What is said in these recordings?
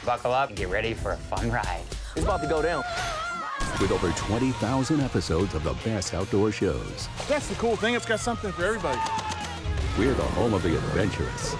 Buckle up and get ready for a fun ride. It's about to go down. With over 20,000 episodes of the best outdoor shows. That's the cool thing. It's got something for everybody. We're the home of the adventurous,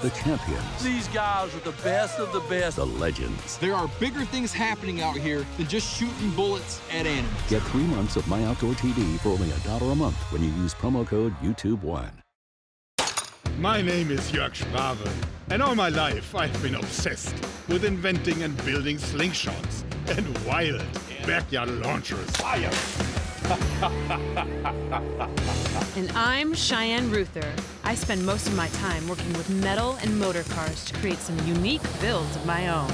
the champions, These guys are the best of the best. the legends. There are bigger things happening out here than just shooting bullets at enemies. Get 3 months of MyOutdoorTV for only $1 a month when you use promo code YouTube1. My name is Jörg Schwabe, and all my life I've been obsessed with inventing and building slingshots and wild backyard launchers. Fire! And I'm Cheyenne Ruther. I spend most of my time working with metal and motor cars to create some unique builds of my own.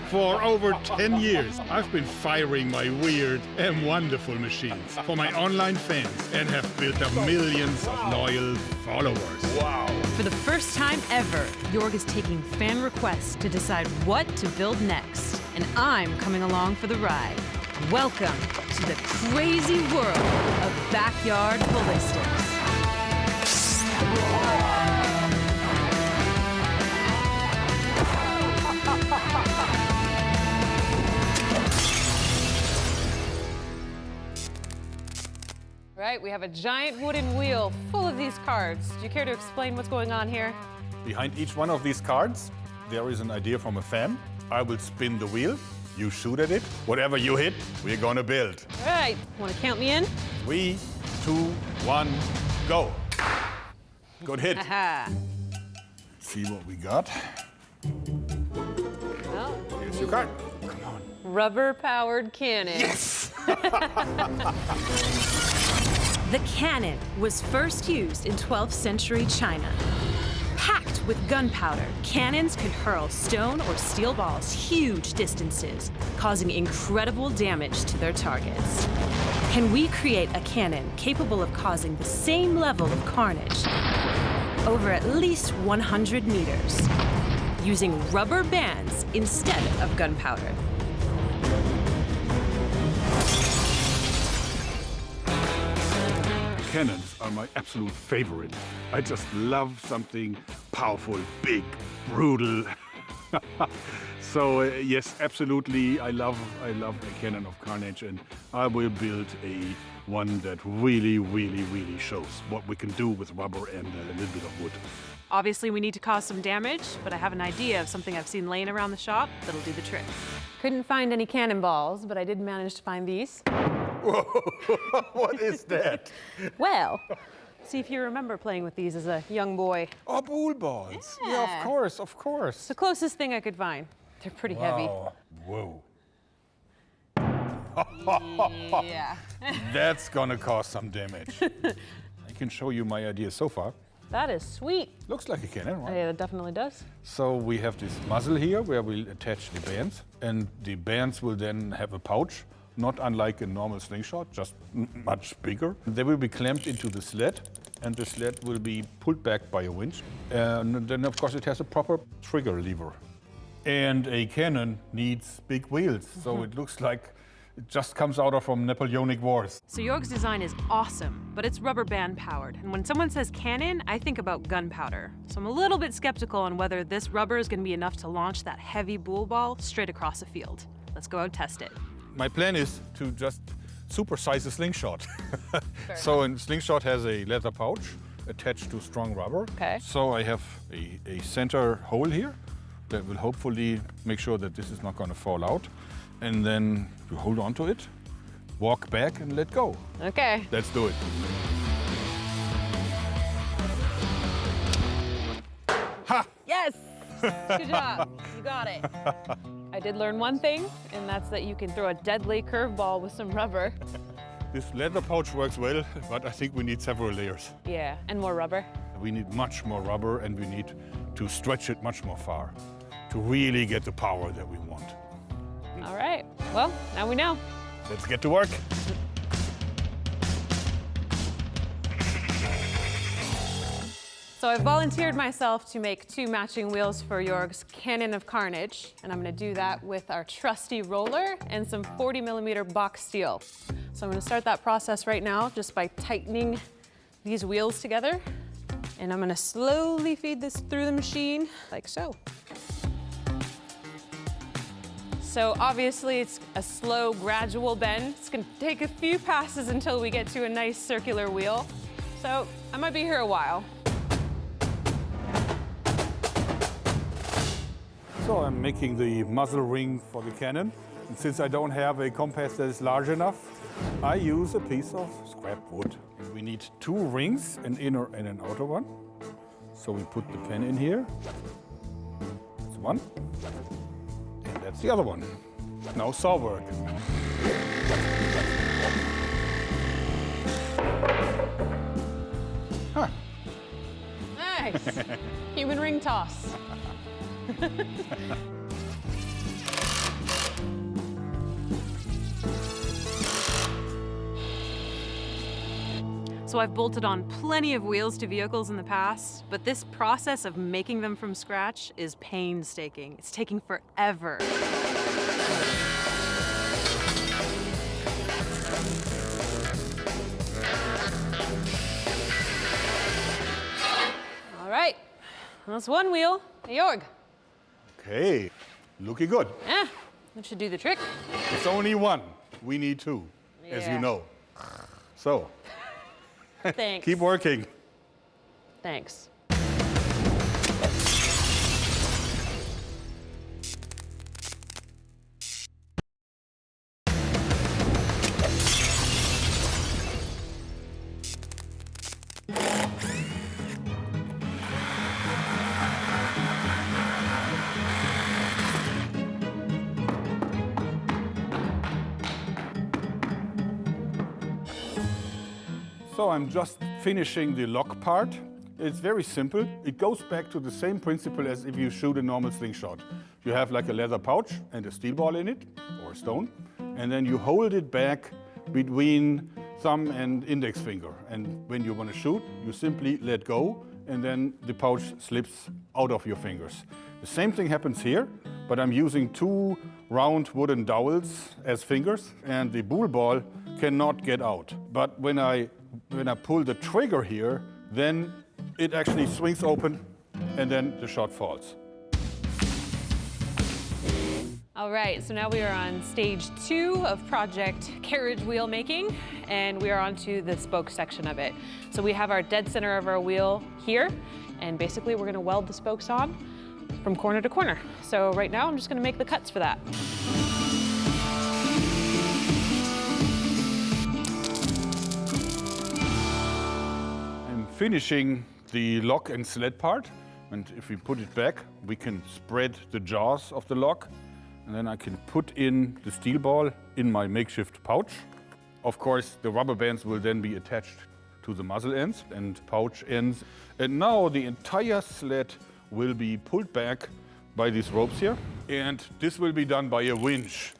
For over 10 years, I've been firing my weird and wonderful machines for my online fans and have built up millions of loyal followers. Wow! For the first time ever, Jorg is taking fan requests to decide what to build next. And I'm coming along for the ride. Welcome to the crazy world of backyard ballistics. Right, we have a giant wooden wheel full of these cards. Do you care to explain what's going on here? Behind each one of these cards, there is an idea from a fan. I will spin the wheel. You shoot at it. Whatever you hit, we're gonna build. All right, want to count me in? 3, 2, 1, go. Good hit. Aha. See what we got. Well, Here's your card. Come on. rubber-powered cannon. Yes! The cannon was first used in 12th century China. Packed with gunpowder, cannons could hurl stone or steel balls huge distances, causing incredible damage to their targets. Can we create a cannon capable of causing the same level of carnage over at least 100 meters, using rubber bands instead of gunpowder? Cannons are my absolute favorite. I just love something powerful, big, brutal. So yes, absolutely, I love a cannon of carnage, and I will build one that really shows what we can do with rubber and a little bit of wood. Obviously, we need to cause some damage, but I have an idea of something I've seen laying around the shop that'll do the trick. Couldn't find any cannonballs, but I did manage to find these. Whoa, what is that? Well, see if you remember playing with these as a young boy. Oh, bull balls. Yeah, of course. It's the closest thing I could find. They're pretty heavy. Whoa. Yeah. That's gonna cause some damage. I can show you my idea so far. That is sweet. Looks like a cannon, right? Yeah, it definitely does. So we have this muzzle here where we'll attach the bands, and the bands will then have a pouch, not unlike a normal slingshot, just much bigger. They will be clamped into the sled, and the sled will be pulled back by a winch. And then, of course, it has a proper trigger lever. And a cannon needs big wheels, so it looks like it just comes out of from Napoleonic Wars. So Jorg's design is awesome, but it's rubber band powered. And when someone says cannon, I think about gunpowder. So I'm a little bit skeptical on whether this rubber is gonna be enough to launch that heavy bull ball straight across a field. Let's go out and test it. My plan is to just supersize a slingshot. So a slingshot has a leather pouch attached to strong rubber. Okay. So I have a center hole here that will hopefully make sure that this is not going to fall out. And then you hold on to it, walk back and let go. Okay. Let's do it. Ha! Yes! Good job. You got it. I did learn one thing, and that's that you can throw a deadly curveball with some rubber. This leather pouch works well, but I think we need several layers. Yeah, and more rubber. We need much more rubber, and we need to stretch it much more far to really get the power that we want. All right. Well, now we know. Let's get to work. So I volunteered myself to make 2 matching wheels for Jorg's Cannon of Carnage, and I'm gonna do that with our trusty roller and some 40mm box steel. So I'm gonna start that process right now just by tightening these wheels together. And I'm gonna slowly feed this through the machine, like so. So obviously it's a slow, gradual bend. It's gonna take a few passes until we get to a nice circular wheel. So I might be here a while. So I'm making the muzzle ring for the cannon. And since I don't have a compass that is large enough, I use a piece of scrap wood. We need 2 rings, an inner and an outer one. So we put the pen in here. That's one. And that's the other one. Now saw work. Huh. Nice. Human ring toss. So I've bolted on plenty of wheels to vehicles in the past, but this process of making them from scratch is painstaking. It's taking forever. All right, that's one wheel. Hey, Jorg. Okay, looking good. Yeah, that should do the trick. It's only one. We need 2, as you Yeah. know. So, Thanks. keep working. Thanks. So I'm just finishing the lock part. It's very simple. It goes back to the same principle as if you shoot a normal slingshot. You have like a leather pouch and a steel ball in it, or a stone, and then you hold it back between thumb and index finger. And when you want to shoot, you simply let go, and then the pouch slips out of your fingers. The same thing happens here, but I'm using 2 round wooden dowels as fingers, and the bull ball cannot get out. But when I pull the trigger here, then it actually swings open and then the shot falls. All right, so now we are on stage 2 of project carriage wheel making, and we are on to the spoke section of it. So we have our dead center of our wheel here, and basically we're gonna weld the spokes on from corner to corner. So right now I'm just gonna make the cuts for that. Finishing the lock and sled part, and if we put it back, we can spread the jaws of the lock, and then I can put in the steel ball in my makeshift pouch. Of course, the rubber bands will then be attached to the muzzle ends and pouch ends, and now the entire sled will be pulled back by these ropes here, and this will be done by a winch.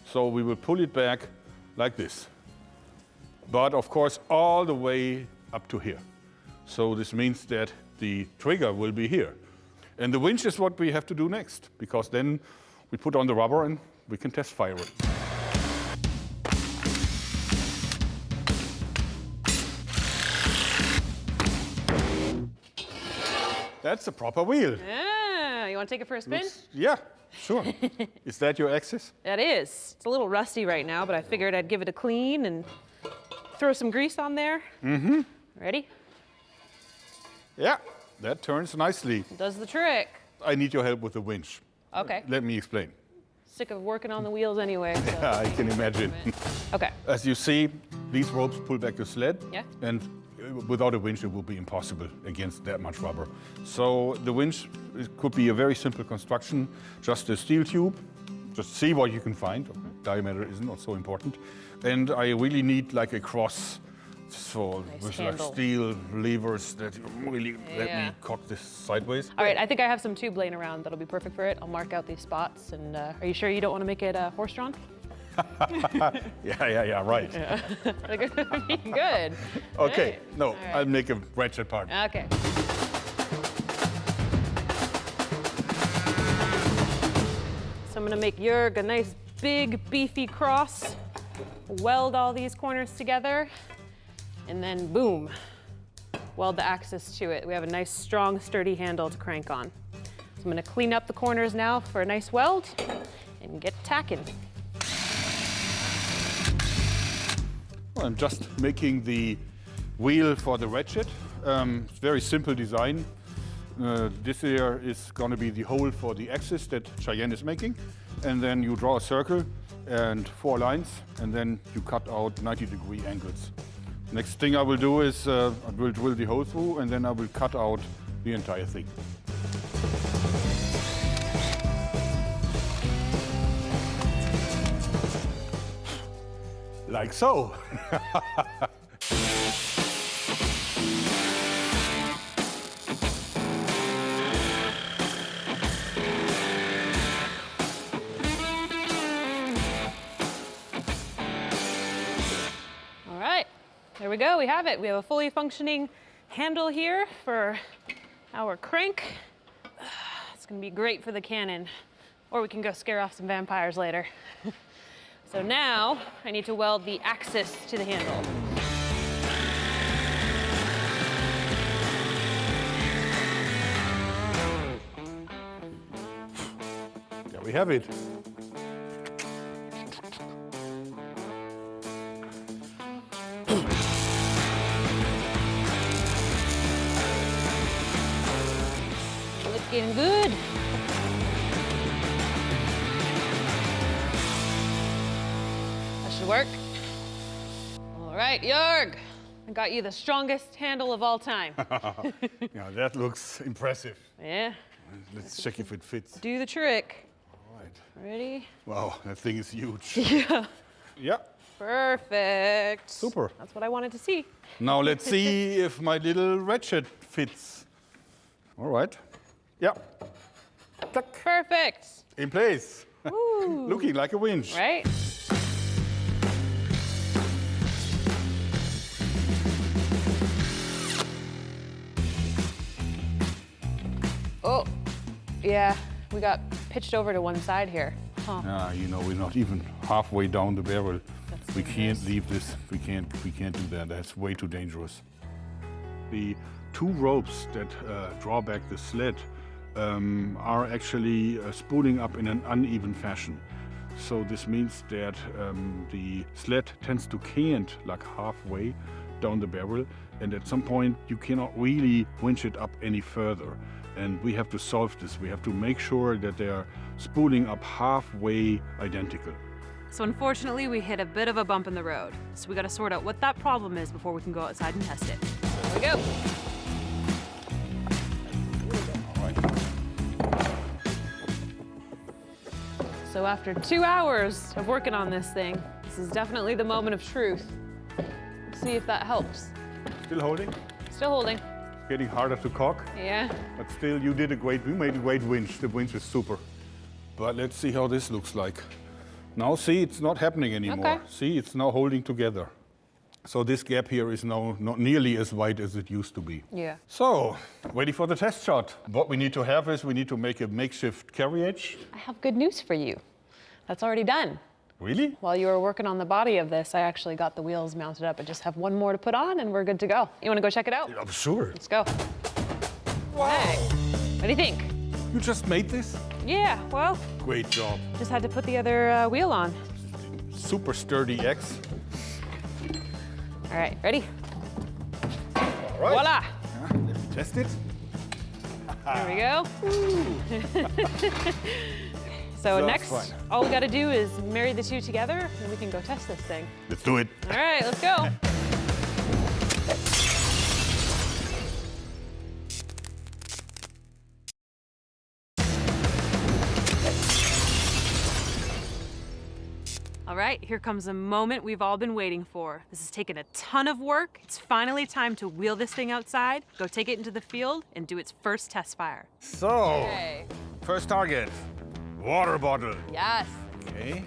So we will pull it back like this, but of course all the way up to here. So this means that the trigger will be here. And the winch is what we have to do next, because then we put on the rubber and we can test fire it. That's a proper wheel. Yeah, you wanna take it for a spin? Yeah, sure. Is that your axis? That is. It's a little rusty right now, but I figured I'd give it a clean and throw some grease on there. Mm-hmm. Ready? Yeah, that turns nicely. Does the trick. I need your help with the winch. Okay. Let me explain. Sick of working on the wheels anyway. So. Yeah, I can imagine. Okay. As you see, these ropes pull back the sled. Yeah. And without a winch, it would be impossible against that much rubber. So the winch, it could be a very simple construction, just a steel tube. Just see what you can find. Diameter is not so important. And I really need like a cross for Nice with handle. like steel levers that really let Yeah. me cock this sideways. All right, I think I have some tube laying around that'll be perfect for it. I'll mark out these spots. And are you sure you don't want to make it horse-drawn? Yeah, right. Good. Okay, Right. no, All right. I'll make a ratchet part. Okay. So I'm gonna make Jörg a nice big beefy cross, weld all these corners together, and then boom, weld the axis to it. We have a nice, strong, sturdy handle to crank on. So I'm gonna clean up the corners now for a nice weld and get tacking. Well, I'm just making the wheel for the ratchet. It's very simple design. This here is going to be the hole for the axis that Cheyenne is making. And then you draw a circle and 4 lines, and then you cut out 90-degree angles. Next thing I will do is I will drill the hole through, and then I will cut out the entire thing. Like so. All right, there we go, we have it. We have a fully functioning handle here for our crank. It's gonna be great for the cannon, or we can go scare off some vampires later. So now I need to weld the axis to the handle. There we have it. Looking good. That should work. All right, Jörg, I got you the strongest handle of all time. Yeah, that looks impressive. Yeah, Let's check if it fits. do the trick. All right. Ready? Wow, that thing is huge. Yeah. Yeah, Perfect. super. That's what I wanted to see. Now let's see if my little ratchet fits. All right. Yeah. Tuck. Perfect. In place. Woo. Looking like a winch. Right? Oh, yeah, we got pitched over to one side here. Huh. You know, we're not even halfway down the barrel. That's We can't dangerous. leave this. We can't do that. That's way too dangerous. The 2 ropes that draw back the sled are actually spooling up in an uneven fashion. So this means that the sled tends to cant like halfway down the barrel, and at some point you cannot really winch it up any further. And we have to solve this. We have to make sure that they are spooling up halfway identical. So unfortunately, we hit a bit of a bump in the road. So we got to sort out what that problem is before we can go outside and test it. Here we go. All right. So after 2 hours of working on this thing, this is definitely the moment of truth. Let's see if that helps. Still holding. Still holding. Getting harder to cock. Yeah. But still, you made a great winch. The winch is super. But let's see how this looks like. Now see, it's not happening anymore. Okay. See, it's now holding together. So this gap here is now not nearly as wide as it used to be. Yeah. So, ready for the test shot. What we need to have is we need to make a makeshift carriage. I have good news for you. That's already done. Really? While you were working on the body of this, I actually got the wheels mounted up. I just have one more to put on and we're good to go. You want to go check it out? I'm sure. Let's go. Wow. Hey, what do you think? You just made this? Yeah, well, Great job. just had to put the other wheel on. Super sturdy X. All right, ready? All right. Voila! Yeah, let me test it. There we go. So That's next, fine. all we got to do is marry the 2 together and we can go test this thing. Let's do it. All right, let's go. All right, here comes a moment we've all been waiting for. This has taken a ton of work. It's finally time to wheel this thing outside, go take it into the field, and do its first test fire. So, Okay. first target, water bottle. Yes. Okay.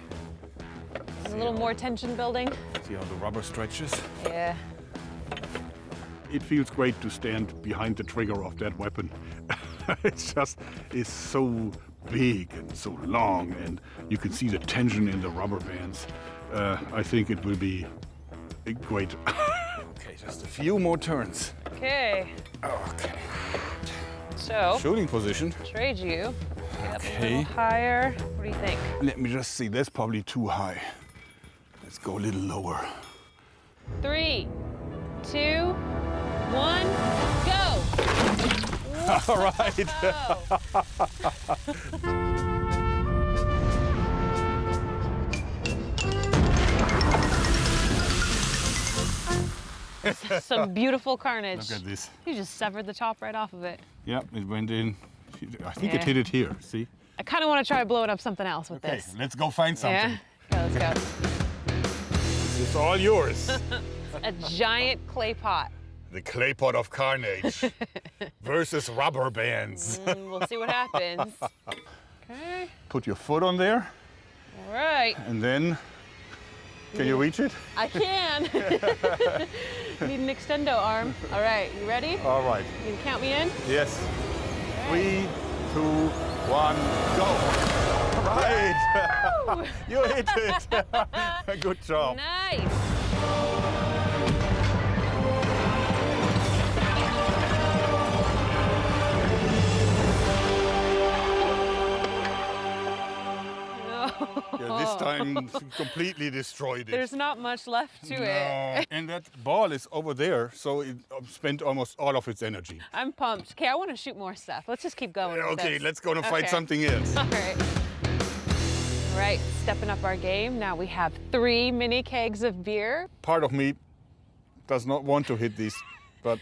A little more tension building. See how the rubber stretches? Yeah. It feels great to stand behind the trigger of that weapon. It just is so big and so long, and you can see the tension in the rubber bands. I think it will be great. Okay, just a few more turns. Okay. Okay. So, Shooting position. trade you. Get up a Okay. little higher. What do you think? Let me just see. That's probably too high. Let's go a little lower. 3, 2, 1, go! All right. Some beautiful carnage. Look at this. You just severed the top right off of it. Yeah, it went in. I think it Yeah. hit it here. See? I kind of want to try blowing up something else with Okay, this. let's go find something. Yeah? Okay, let's This is all yours. go. A giant clay pot. The clay pot of carnage versus rubber bands. We'll see what happens. Okay. Put your foot on there, All right. and then, can you reach it? I can. Need an extendo arm. All right, you ready? All right. You can count me in? Yes. 3, 2, 1, go. All right. You hit it. Good job. Nice. Yeah, this time completely destroyed it. There's not much left to No. it. And that ball is over there, so it spent almost all of its energy. I'm pumped. Okay, I want to shoot more stuff. Let's just keep going. with Okay, this. let's go and find Okay. something else. All right. All right, stepping up our game. Now we have 3 mini kegs of beer. Part of me does not want to hit these, but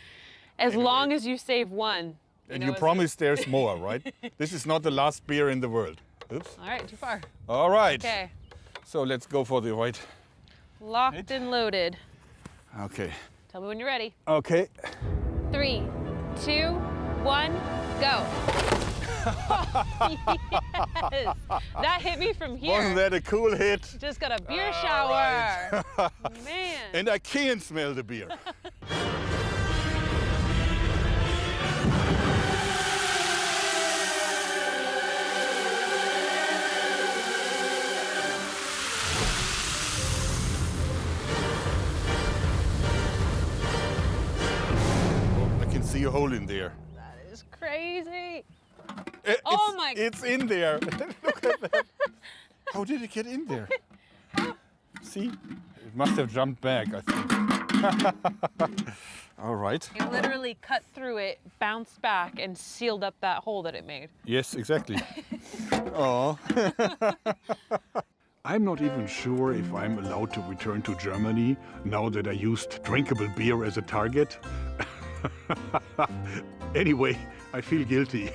As long as you save one. and know, you as- promise there's more, right? This is not the last beer in the world. Oops. All right, too far. All right. Okay, So let's go for the white. locked and loaded. Okay. Tell me when you're ready. Okay. 3, 2, 1, go. Yes, that hit me from here. Wasn't that a cool hit? Just got a beer All shower. right. Man. And I can smell the beer. Oh, I can see a hole in there. That is crazy. Oh my- It's in there. Look at that. How did it get in there? See? It must have jumped back, I think. All right. You literally cut through it, bounced back, and sealed up that hole that it made. Yes, exactly. Oh. I'm not even sure if I'm allowed to return to Germany now that I used drinkable beer as a target. Anyway, I feel guilty.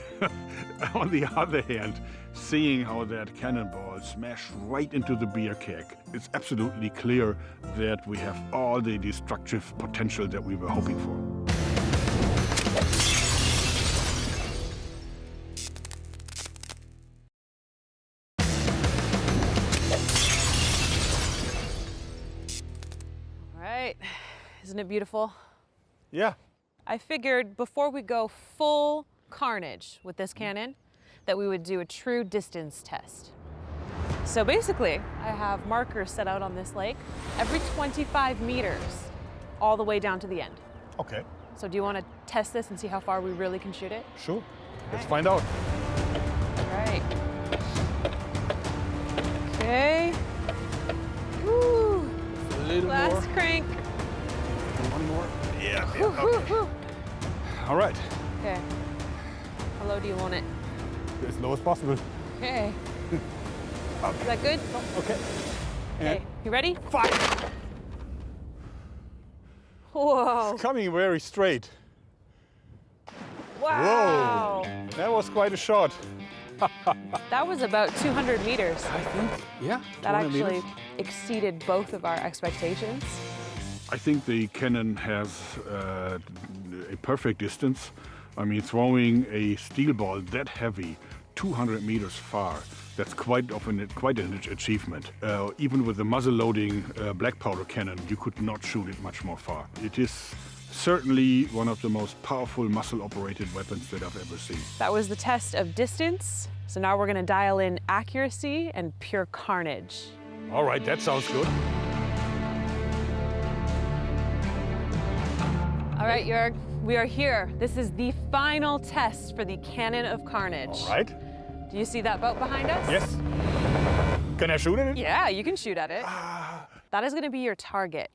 On the other hand, seeing how that cannonball smashed right into the beer keg, it's absolutely clear that we have all the destructive potential that we were hoping for. All right. Isn't it beautiful? Yeah. I figured before we go full carnage with this cannon, that we would do a true distance test. So basically, I have markers set out on this lake every 25 meters, all the way down to the end. Okay. So do you want to test this and see how far we really can shoot it? Sure. Let's find out. All right. Okay. Woo. A little Last more. crank. One more. Yeah. Whew, whew, whew. All right. Okay. How low do you want it? As low as possible. Okay. Is that good? Okay. Okay. You ready? Fire. Whoa. Coming very straight. Wow. Whoa. That was quite a shot. That was about 200 meters. I think, yeah. That 200 actually meters. exceeded both of our expectations. I think the cannon has a perfect distance. I mean, throwing a steel ball that heavy, 200 meters far, that's quite an achievement. Even with the muzzle-loading black powder cannon, you could not shoot it much more far. It is certainly one of the most powerful muzzle-operated weapons that I've ever seen. That was the test of distance. So now we're going to dial in accuracy and pure carnage. All right, that sounds good. All right, Jörg, we are here. This is the final test for the Cannon of Carnage. All right. Do you see that boat behind us? Yes. Can I shoot at it? Yeah, you can shoot at it. That is going to be your target.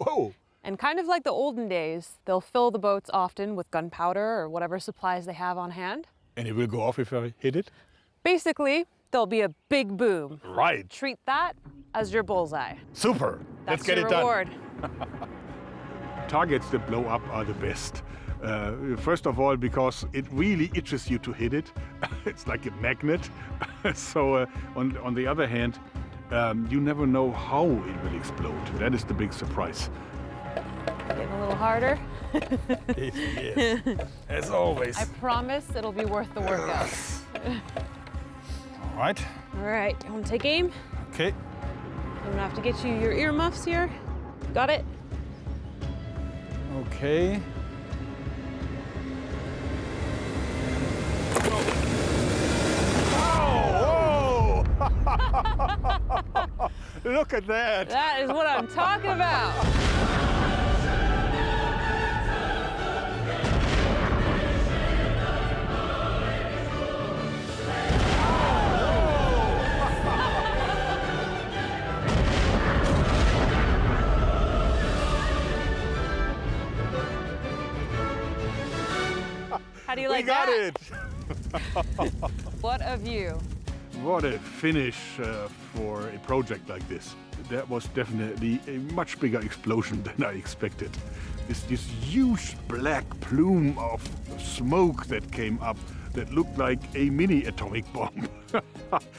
Whoa. And kind of like the olden days, they'll fill the boats often with gunpowder or whatever supplies they have on hand. And it will go off if I hit it? Basically, there'll be a big boom. Right. Treat that as your bullseye. Super. Let's That's get your it reward. done. Targets that blow up are the best. First of all, because it really itches you to hit it. It's like a magnet. So on the other hand, you never know how it will explode. That is the big surprise. Getting a little harder. Yes. As always. I promise it'll be worth the workout. All right. All right, you want to take aim? Okay. I'm gonna have to get you your earmuffs here. Got it? Okay. Oh, whoa! Look at that. That is what I'm talking about. How do you like that? We got it. What a view. What a finish for a project like this. That was definitely a much bigger explosion than I expected. This huge black plume of smoke that came up that looked like a mini atomic bomb.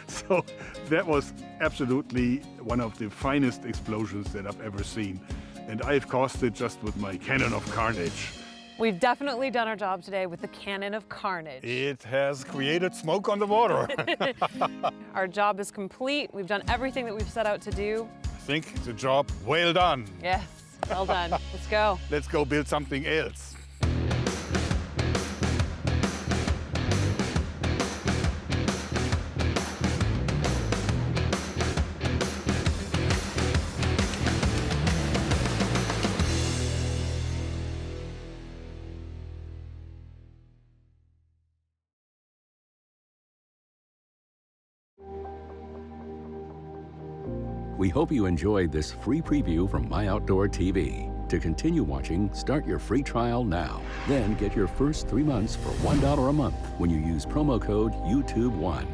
So that was absolutely one of the finest explosions that I've ever seen. And I've caused it just with my Cannon of Carnage. We've definitely done our job today with the Cannon of Carnage. It has created smoke on the water. Our job is complete. We've done everything that we've set out to do. I think it's a job well done. Yes, well done. Let's go. Let's go build something else. We hope you enjoyed this free preview from MyOutdoorTV. To continue watching, start your free trial now. Then get your first 3 months for $1 a month when you use promo code YouTube1.